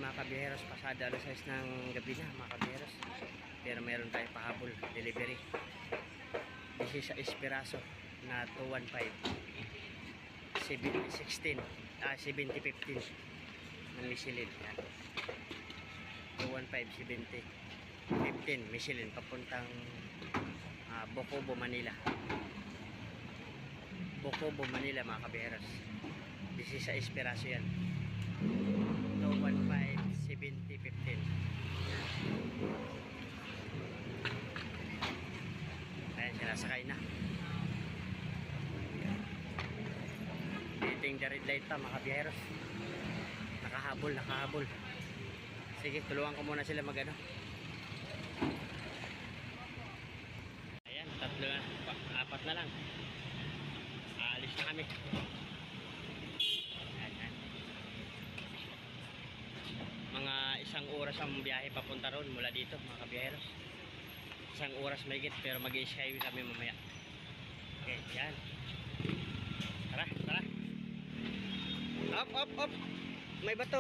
mga kabiyeros, pasado alas 6 ng gabi na mga kabiyeros. Pero meron tayong pahabol, delivery. This is Esperaso na 215 7015 ng Michelin. Yan. 215 7015 Michelin papuntang Bocobo, Manila. Bocobo, Manila mga kabiyeros. This is Esperaso yan. 215 7015. Ayan, sinasakay na. Dating the red light pa mga kabiyeros. Nakahabol. Sige, tulungan ko muna sila magano. Ayan, tatlo na, apat na lang. Aalis na kami. Ayan. Mga isang oras ang biyahe papunta ron mula dito mga kabiyeros. Isang oras mahigit, pero mag-i-skyway kami mamaya. Okay, yan. Tara. Up. May bato.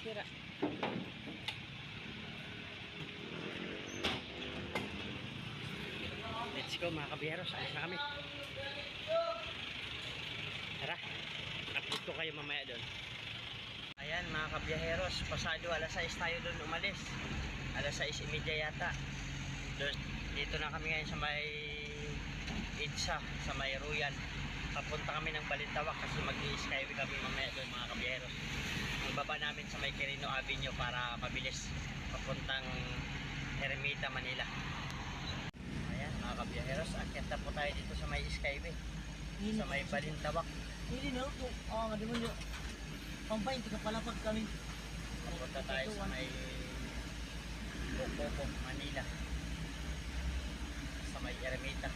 Sira. Let's go mga kabiyeros. Alis na kami. Tara. Upload ko kayo mamaya doon. Ayan mga kabiyeros. Pasado alas 6 tayo doon umalis. Alas 6:30 yata. Doon, dito na kami ngayon sa may EDSA, sa may Royal. Papunta kami ng Balintawak kasi mag-i-skyway kami mamaya doon mga kabiyeros. Ang baba namin sa may Quirino Avenue para mabilis papuntang Ermita, Manila. Ayan mga kabiyeros, akyat na po tayo dito sa may skyway, sa may Balintawak. Hindi na ito. Nga di mo nyo. Pampain, palapag kami. Papunta tayo sa may Bocobo, Manila. Sa may Ermita.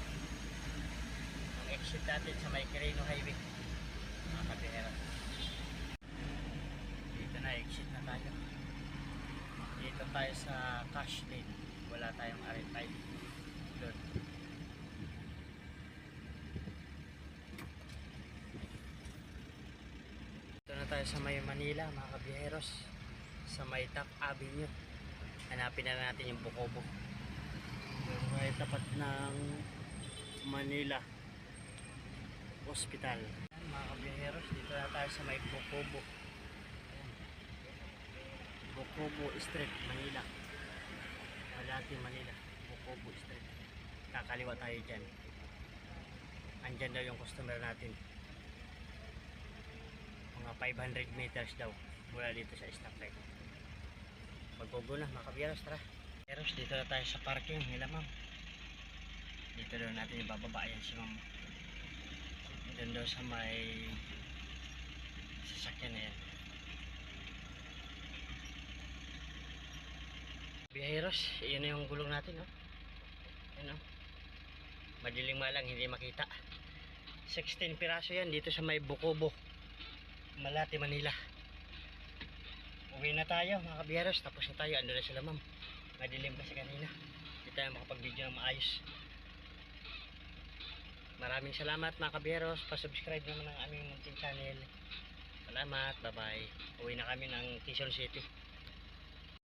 Ang exit natin sa may Quirino Highway mga kabiyeros. Dito na, exit na tayo. Dito tayo sa cash lane. Wala tayong R5 doon. Dito na tayo sa may Manila mga kabiyeros, sa may Top Avenue. Hanapin na natin yung Bocobo. Yung may tapat ng Manila Hospital. Ayan, mga kabiyeros, dito na tayo sa may Bocobo. Bocobo Street, Manila. Malati, Manila. Bocobo Street. Kakaliwa tayo dyan. Andyan daw yung customer natin. Mga 500 meters daw mula dito sa stoplight. Magbobo na mga kabiyeros, tara. Kabiyeros, dito na tayo sa parking nila ma'am. Dito daw natin ibababa yan si ma'am. Doon daw sa may sasakyan na yan. Kabiyeros, yun na yung gulong natin, no? Yan, no? Madiling malang, hindi makita. 16 piraso yan dito sa may Bocobo, Malate, Manila. Uwi na tayo mga kabiyeros, tapos na tayo. Ando na sila ma'am, madilim kasi kanina, hindi tayo makapag-video ng maayos. Maraming salamat mga kabiyeros. Pa-subscribe naman ang aming munting channel. Salamat, bye bye. Uwi na kami ng Quezon City.